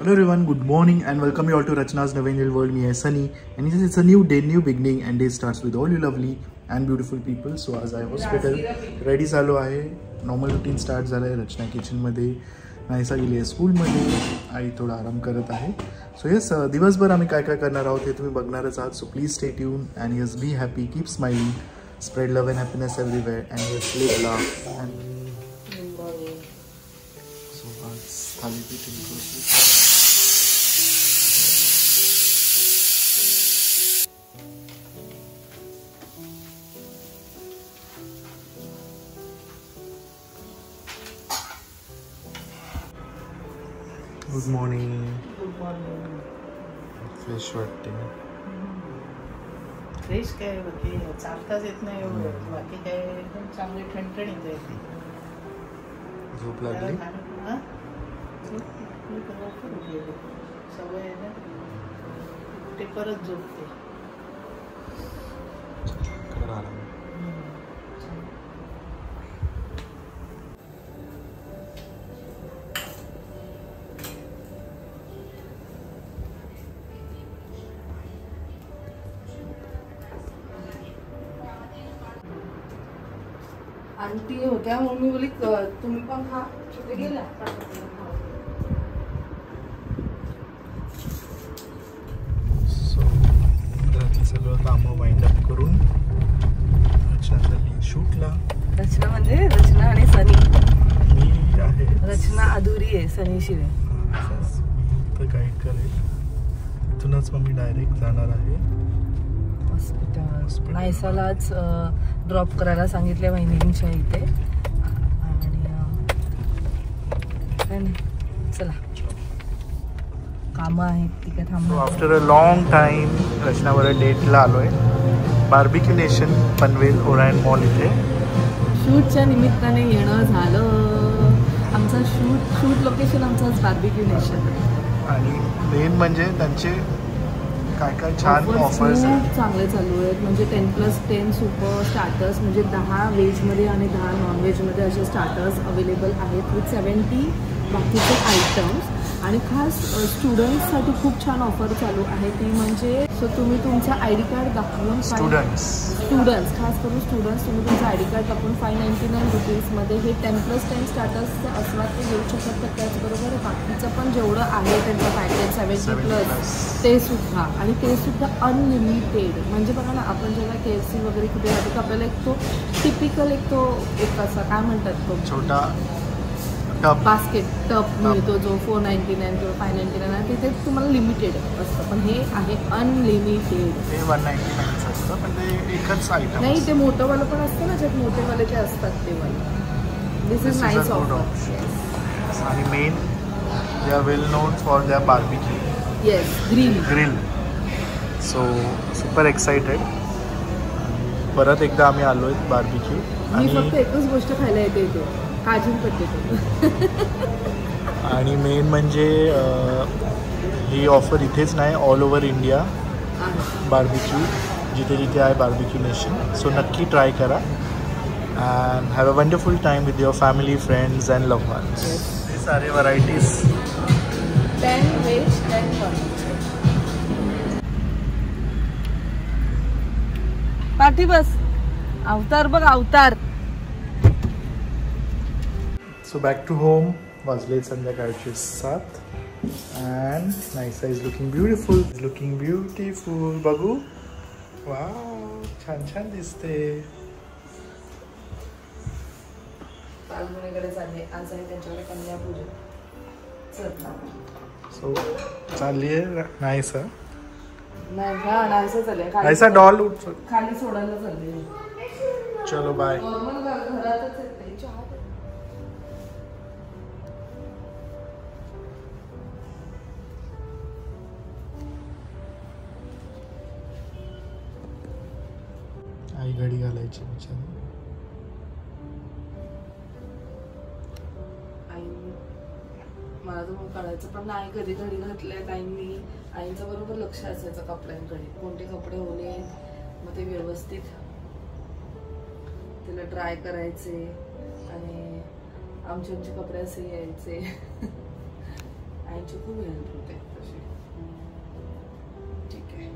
Hello everyone, good morning and welcome you all to Rachna's Navainil World. Me, Sunny, and it's a new day, new beginning, and day starts with all you lovely and beautiful people. So as I hospital ready झालो आहे, normal routine start झालं आहे. रचना किचनमध्ये, नायसा गेली आहे स्कूलमध्ये, आई थोडा आराम करत आहे. सो येस, दिवसभर आम्ही काय काय करणार आहोत हे तुम्ही बघणारच आहात. So please stay tuned and yes be happy, keep smiling, spread love and happiness everywhere and yes live laugh and so आज थालीपीठ. Good morning. Good morning. Fresh वाटते. फ्रेश काय बाकी चालताच येत नाही एवढं, बाकी काय एकदम चांगली ठणठणीत जायची. झोप लागली. सवय आहे ना, ते परत झोपते. आंटी होत्या म्हणून मी बोली तुम्ही पण खा. कुठे गेला? घरातली सगळं कामं वाइंड अप करून रचना चालली शूटला. रचना म्हणजे रचना आणि सनी. मी आहे, रचना अधुरी आहे सनी शिवाय. तर गाईड करेल. तिथूनच मग मी डायरेक्ट जाणार आहे हॉस्पिटल. नायसालाच ड्रॉप करायला सांगितले वहिनींच्या इथे. आणि चला, कामं आहेत ती काय थांबणार. आफ्टर अ लॉंग टाइम रचनावर डेटला आलोय. Barbecue nation Panvel Orion mall इथे. शूटच्या निमित्ताने येणं झालं. आमचा शूट लोकेशन आमचाच बार्बिक्यू नेशन. आणि मेन म्हणजे त्यांचे काय काय छान ऑफर्स खूप चांगले चालू आहेत. म्हणजे 10+10 सुपर स्टार्टर्स, म्हणजे 10 व्हेजमध्ये आणि 10 नॉनव्हेजमध्ये असे स्टार्टर्स अवेलेबल आहेत विथ 70 बाकीचे आयटम्स. आणि खास स्टुडंट्ससाठी खूप छान ऑफर चालू आहे. ती म्हणजे सो तुम्ही तुमचा ID कार्ड दाखवून स्टुडंट्स खास करून स्टुडंट्स तुम्ही तुमचं ID कार्ड दाखवून 599 रुपीजमध्ये हे 10+10 स्टार्टर्सचे अस्वाद ते घेऊ शकतात. तर त्याचबरोबर बाकीचं पण जेवढं आहे त्यांचं पॅकेज 70+ ते सुद्धा, आणि ते सुद्धा अनलिमिटेड. म्हणजे बघा ना, आपण जेव्हा KFC वगैरे कुठे जातो तर आपल्याला एक तो टिपिकल एक असा काय म्हणतात तो छोटा बास्केट टप मिळतो जो 499 किंवा 599 आहे. तिथे तुम्हाला लिमिटेड असतं, पण हे आहे अनलिमिटेड. ते 199 असतं, पण ते एकच आयटम नाही, ते मोठंवालं पण असतं ना, ज्यात मोठेवाले ते असतात ते वाले. दिस इज नाईस ऑफर. आणि main they are well non for their barbecue. Yes, grill. So super excited. परत एकदा आम्ही आलो आहे बार्बिक्यू. मी फक्त एकच गोष्ट खायला येते इथे, काजू कतली. आणि मेन म्हणजे ही ऑफर इथेच नाही, ऑल ओव्हर इंडिया बार्बिक्यू जिथे जिथे आहे बार्बिक्यू नेशन. सो नक्की ट्राय करा and have a wonderful time with your family, friends and loved ones. हे सारे व्हरायटीज 10 व्हेज 10 नॉन. पाठी बस. अवतार बघ, Avatar. So back to home. वाजले संध्याकाळचे 7 and Nysa is looking beautiful. बघू, वाव, छान छान दिसते. पालमुनेकडे चालले. आज आहे त्यांच्याकडे कन्यापूजन. सो चालली आहे नायसा. नायसा डॉल खाली सोडायला चालले. चलो बाय. नॉर्मल घरातच येते. आई घडी घालायची आई मला तर काढायचं, पण नाही कधी घडी घातल्यात आईंनी. आईंचं बरोबर लक्ष असायचं कपड्यांकडे, कोणते कपडे ओले आहेत मग ते व्यवस्थित तिला ड्राय करायचे. आणि आमचे कपडे असे यायचे. आईची खूप हेल्प होते तशी. ठीक आहे.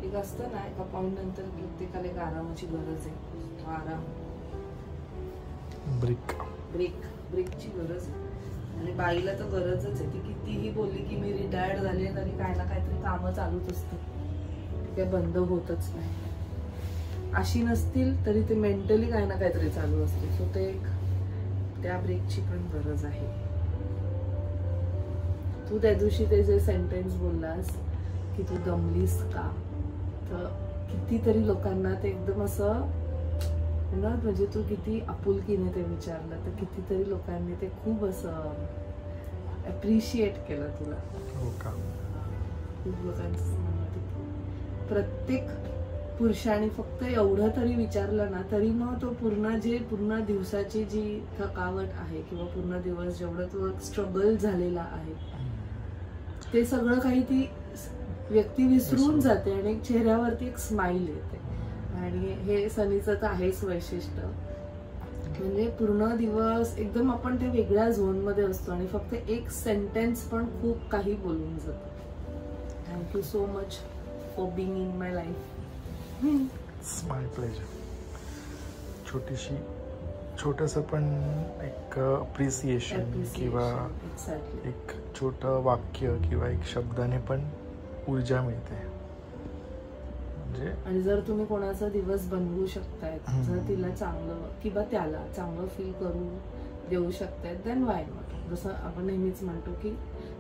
एक असतं ना एका पॉइंट नंतर प्रत्येकाला एक आरामाची गरज आहे. आराम, ब्रेकची गरज आहे. आणि बाईला तर गरजच आहे. ती कितीही बोलली की मी रिटायर्ड झाली आहे तरी काय ना काहीतरी कामं चालूच असते, ते बंद होतच नाही. अशी नसतील तरी ते मेंटली काय ना काहीतरी चालू असते. सो ते त्या ब्रेकची पण गरज आहे. तू त्या दिवशी ते जे सेंटेन्स बोललास की तू दमलीस का, तर कितीतरी लोकांना ते एकदम असं ना, म्हणजे तू किती आपुलकीने ते विचारलं तर कितीतरी लोकांनी ते खूप असं अप्रिशिएट केलं तुला. हो का? खूप लोकांचं प्रत्येक पुरुषाने फक्त एवढं तरी विचारलं ना तरी मग तो पूर्ण दिवसाची जी थकावट आहे किंवा पूर्ण दिवस जेवढं तो स्ट्रगल झालेला आहे ते सगळं काही ती व्यक्ती विसरून जाते आणि एक चेहऱ्यावरती एक स्माइल येते. आणि हे सनीचं तर आहेच वैशिष्ट्य. म्हणजे पूर्ण दिवस एकदम आपण त्या वेगळ्या झोन मध्ये असतो आणि फक्त एक सेंटेन्स पण खूप काही बोलून जातो. Thank you so much for being in my life. It's my pleasure. छोटंसं पण एक अप्रिसिएशन किंवा एक छोटं वाक्य किंवा एक शब्दाने पण ऊर्जा मिळते. म्हणजे आणि जर तुम्ही कोणाचा दिवस बनवू शकताय, जर तिला चांगलं किंवा त्याला चांगलं फील करू देऊ शकताय, देन वाय नॉट. जसं आपण नेहमीच म्हणतो की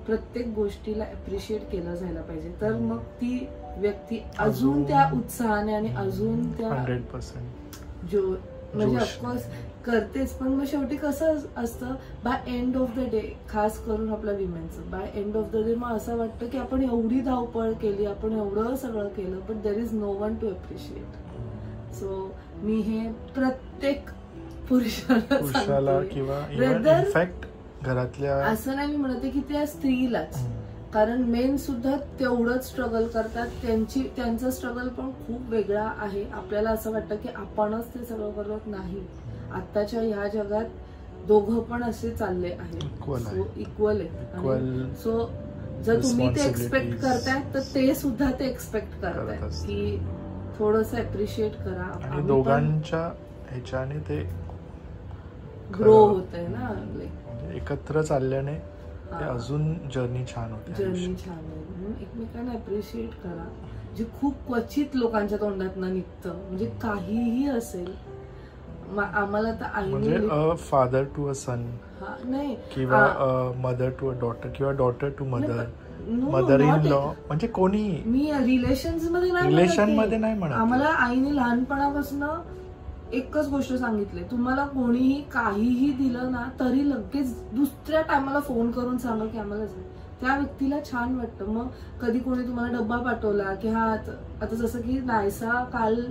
प्रत्येक गोष्टीला अप्रिशिएट केलं जायला पाहिजे, तर मग ती व्यक्ती अजून त्या उत्साहाने आणि अजून त्या 100% म्हणजे ऑफकोर्स करतेच. पण मग शेवटी कसं असतं, by end of the day, खास करून आपल्या विमेनचं, by end of the day मग असं वाटतं की आपण एवढी धावपळ केली, आपण एवढं सगळं केलं, but there is no one to appreciate. सो मी हे प्रत्येक पुरुषाला किंवा इनफॅक्ट घरातल्या, असं नाही मी म्हणते की त्या स्त्रीलाच, कारण मेन सुद्धा तेवढंच स्ट्रगल करतात. त्यांचं स्ट्रगल पण खूप वेगळा आहे. आपल्याला असं वाटतं की आपणच ते सगळं करत नाही. आताच्या ह्या जगात दोघं पण असे चालले आहेत, इक्वल आहे. सो जर तुम्ही ते एक्सपेक्ट करताय तर ते सुद्धा ते एक्सपेक्ट करतायत की थोडंसं अप्रिशिएट करा. आणि दोघांच्या ह्याच्याने ते ग्रो होत आहे ना, एकत्र चालल्याने ते अजून जर्नी छान होते. जर्नी छान आहे. म्हणून एकमेकांना अप्रिशिएट करा, जे खूप क्वचित लोकांच्या तोंडातनं निघतं. म्हणजे काहीही असेल. आम्हाला तर आईने म्हणजे फादर टू अ सन नाही किंवा मदर टू अ डॉटर किंवा daughter to mother, mother in law, म्हणजे कोणी, मी रिलेशन मध्ये नाही म्हणत. आम्हाला आईने लहानपणापासून एकच गोष्ट सांगितली, तुम्हाला कोणीही काहीही दिलं ना तरी लगेच दुसऱ्या टायमाला फोन करून सांगा की आम्हाला त्या व्यक्तीला छान वाटतं. मग कधी कोणी तुम्हाला डब्बा पाठवला की हा, आता जसं की नायसा काल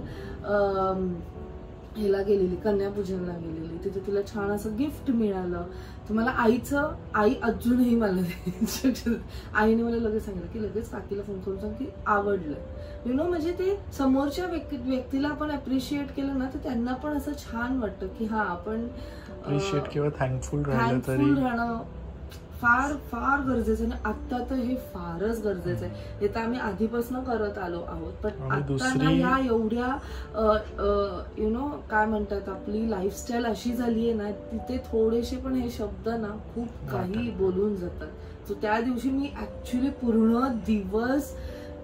ह्याला गेलेली, कन्यापूजनला गेलेली, तिथे तिला छान असं गिफ्ट मिळालं. तुम्हाला आई अजूनही मला आईने मला लगेच सांगितलं की लगेच काकीला फोन करून सांग की आवडलं. यु नो, म्हणजे ते समोरच्या व्यक्तीला आपण अप्रिशिएट केलं ना तर त्यांना पण असं छान वाटतं की हा आपण अप्रिशिएट किंवा थँकफुल राहणं फार फार गरजेचं आहे. आता तर हे फारच गरजेचं आहे. हे तर आम्ही आधीपासून करत आलो आहोत, पण आता ना या एवढ्या यु नो काय म्हणतात, आपली लाईफस्टाईल अशी झाली आहे ना, तिथे थोडेसे पण हे शब्द ना खूप काही बोलून जातात. सो त्या दिवशी मी ऍक्च्युली पूर्ण दिवस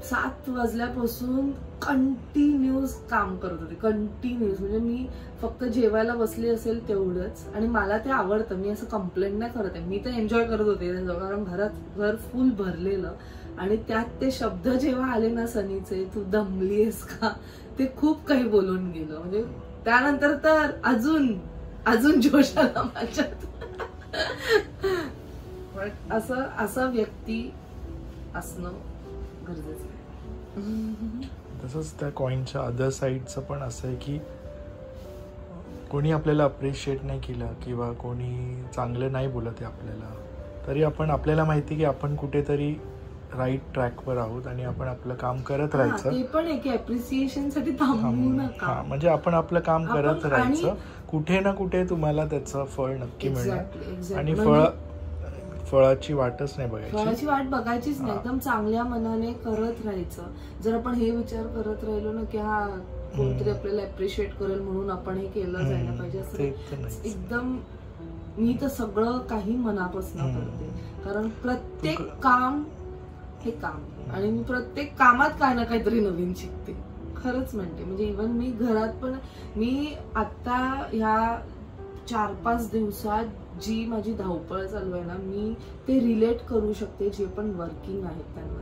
7 वाजल्यापासून कंटिन्यूस काम करत होते. कंटिन्यूस म्हणजे मी फक्त जेवायला बसली असेल तेवढंच. आणि मला ते आवडतं, मी असं कंप्लेंट नाही करत आहे, मी तर एन्जॉय करत होते कारण घर फुल भरलेलं. आणि त्यात ते शब्द जेव्हा आले ना सनीचे, तू दमलीस का, ते खूप काही बोलून गेलं. म्हणजे त्यानंतर तर अजून जोश आला माझ्यात. असं व्यक्ती असणं गरजेचं आहे. तसंच त्या कॉईनच्या अदर साईडचं पण असं आहे की कोणी आपल्याला अप्रिशिएट नाही केलं किंवा कोणी चांगलं नाही बोलत आहे आपल्याला, तरी आपल्याला माहिती की आपण कुठेतरी राईट ट्रॅकवर आहोत आणि आपण आपलं काम करत राहायचं. ते पण आहे की अप्रिसिएशन साठी थांबू नका. म्हणजे आपण आपलं काम करत राहायचं, कुठे ना कुठे तुम्हाला त्याचं फळ नक्की मिळणार. आणि फळाची वाटच नाही बघायची, फळाची वाट बघायचीच नाही, एकदम चांगल्या मनाने करत राहायचं. जर आपण हे विचार करत राहिलो ना की हा कोणतरी आपल्याला अप्रिशिएट करेल म्हणून आपण हे केलं जायला पाहिजे असं एकदम, मी तर सगळं काही मनापासून करते. कारण प्रत्येक काम हे काम आणि मी प्रत्येक कामात काय ना काहीतरी नवीन शिकते, खरंच म्हणते. म्हणजे इव्हन मी घरात पण, मी आता ह्या 4-5 दिवसात जी माझी धावपळ चालू आहे ना, मी ते रिलेट करू शकते जे पण वर्किंग आहेत त्यांना.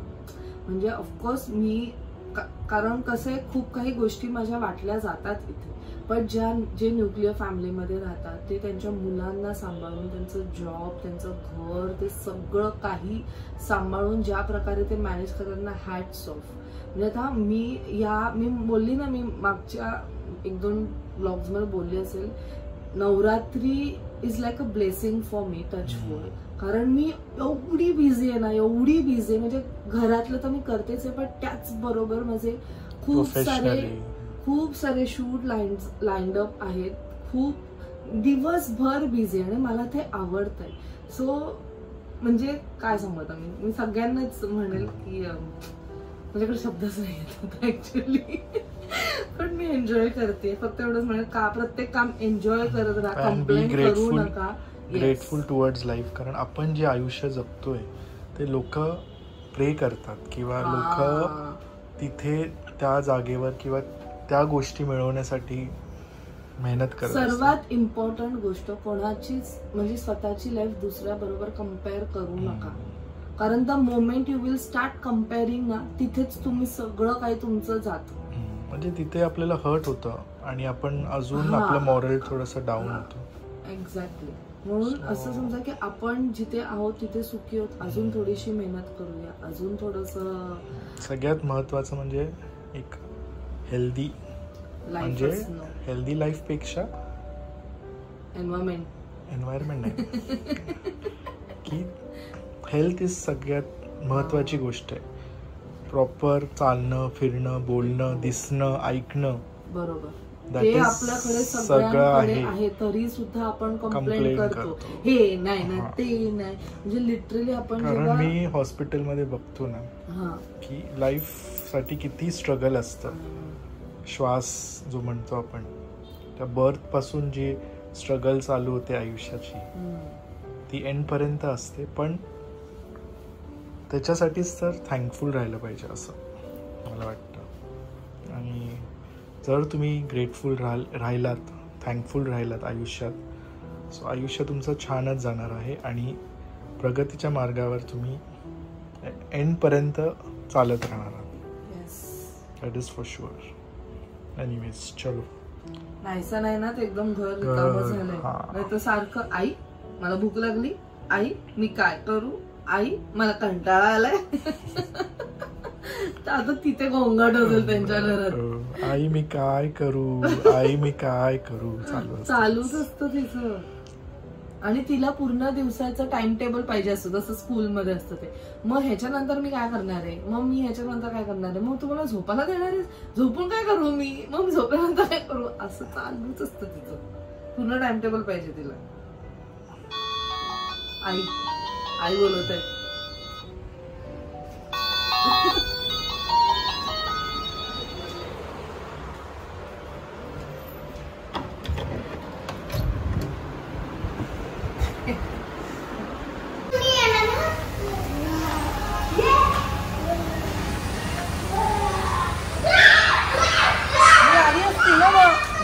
म्हणजे ऑफकोर्स मी, कारण कसं आहे, खूप काही गोष्टी माझ्या वाटल्या जातात इथे, पण जे न्यूक्लिअर फॅमिलीमध्ये राहतात ते त्यांच्या मुलांना सांभाळून, त्यांचं जॉब, त्यांचं घर, ते सगळं काही सांभाळून ज्या प्रकारे ते मॅनेज करतात ना, हॅट्स ऑफ. म्हणजे आता मी बोलली ना, मी मागच्या 1-2 ब्लॉग्समध्ये बोलली असेल, Navratri is like a blessing for me, touch wood. कारण मी एवढी बिझी आहे ना, एवढी बिझी आहे, म्हणजे घरातलं तर मी करतेच आहे, पण त्याचबरोबर माझे खूप सारे शूट लाईन्ड अप आहेत, खूप दिवसभर बिझी, आणि मला ते आवडतंय. सो म्हणजे काय सांगत मी सगळ्यांनाच म्हणेल की माझ्याकडे शब्दच नाही येत ऍक्च्युअली, पण मी एन्जॉय करते. फक्त एवढंच म्हणेल का प्रत्येक काम एन्जॉय करत राहा, कंप्लेंट करू नका. Grateful towards life. कारण आपण जे आयुष्य जगतोय ते लोक प्रे करतात किंवा लोक तिथे त्या जागेवर किंवा त्या गोष्टी मिळवण्यासाठी मेहनत करतात. सर्वात इम्पॉर्टंट गोष्ट, कोणाचीच म्हणजे स्वतःची लाईफ दुसऱ्या बरोबर कम्पेअर करू नका. कारण the moment you will start comparing ना, तिथेच तुम्ही सगळं काही तुमचं जातं. म्हणजे तिथे आपल्याला हर्ट होतं आणि आपण अजून आपलं मॉरल थोडंसं डाऊन होतं. एक्झॅक्टली. म्हणून असं समजा की आपण जिथे आहोत तिथे सुखी आहोत, अजून थोडीशी मेहनत करूया, अजून थोडंसं. सगळ्यात महत्वाचं म्हणजे एक हेल्दी, म्हणजे हेल्दी लाईफ पेक्षा एन्व्हायरमेंट नाही की हेल्थ इज सगळ्यात महत्वाची गोष्ट आहे. प्रॉपर चालणं, फिरणं, बोलणं, दिसणं, ऐकणं, बरोबर, ते आपल्याकडे सगळ्यांकडे आहे, तरी सुद्धा आपण कंप्लेंट करतो, हे नाही ना, ते नाही. म्हणजे लिटरली आपण, कारण मी हॉस्पिटलमध्ये बघतो ना की लाईफ साठी किती स्ट्रगल असतं. श्वास जो म्हणतो आपण, त्या बर्थ पासून जी स्ट्रगल चालू होते आयुष्याची, ती एंड पर्यंत असते. पण त्याच्यासाठीच तर थँकफुल राहिलं पाहिजे असं मला वाटतं. आणि जर तुम्ही ग्रेटफुल राहिलात, थँकफुल राहिलात आयुष्यात, सो आयुष्य तुमचं छानच जाणार आहे आणि प्रगतीच्या मार्गावर तुम्ही एंडपर्यंत चालत राहणार आहात. That is for sure. Anyways, चलो. नाहीसा नाही ना, ते एकदम घर रिकामं झालंय. नाही तर सारखं, आई मला भूक लागली, आई मी काय करू, आई मला कंटाळा आलाय. आता तिथे गोंगाट असेल त्यांच्या घरात, आई मी काय करू, आई मी काय करू, चालूच असतं तिचं. आणि तिला पूर्ण दिवसाचं टाइम टेबल पाहिजे असतं, जसं स्कूलमध्ये असतं ते. मग ह्याच्यानंतर मी काय करणार आहे, मग मी ह्याच्यानंतर काय करणार आहे, मग तुम्हाला झोपायला देणार आहे, झोपून काय करू मी, मग झोपल्यानंतर काय करू, असं चालूच असतं तिचं. पूर्ण टाइम टेबल पाहिजे तिला. आई आई बोलत आहे.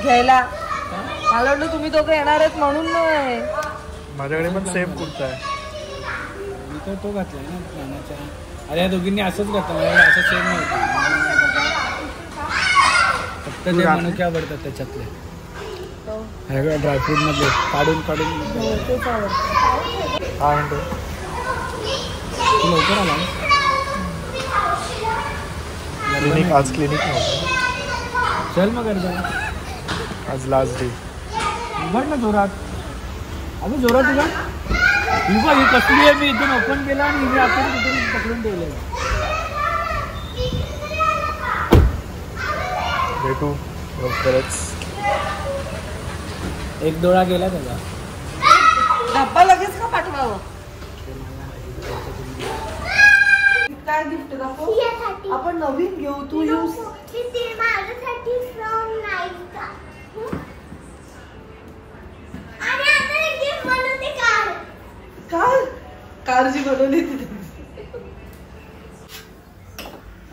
घ्यायला मला वाटलं तुम्ही दोघं येणार आहेत म्हणून. नाही, माझ्याकडे पण सेम कुर्ता आहे. मी तर तो घातलाय ना नानाच्या. अरे या दोघींनी असंच घातलं, असं सेम नाही. फक्त ते मनुके आवडतात त्याच्यातले, ड्रायफ्रूट मधले काढून काढून. हा म्हणतो तू लवकर आला. क्लिनिक, आज क्लिनिक नव्हतं. चल मग गरबा, आज लास्ट डे. बघ ना जोरात, अगं जोरात तुला. ही बघ, ही कसली आहे, मी इथून ओपन केला आणि हिने आपण तिथून पकडून ठेवलं. भेटू लवकरच. एक डोळा गेला त्याचा. डब्बा लगेच का पाठवावं? काय गिफ्ट दाखव. आपण नवीन घेऊ. तू यूज कारची बनवली.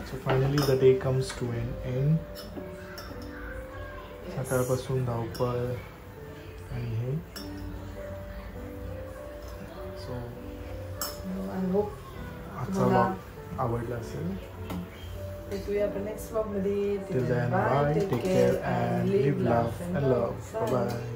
So finally the day comes to an end. सकाळपासून धावपळ आणि हे. सो आजचा व्लॉग आवडला असेल. भेटूया आपण नेक्स्ट व्लॉग मध्ये. Till then, bye, take care and live, laugh and love. Bye bye.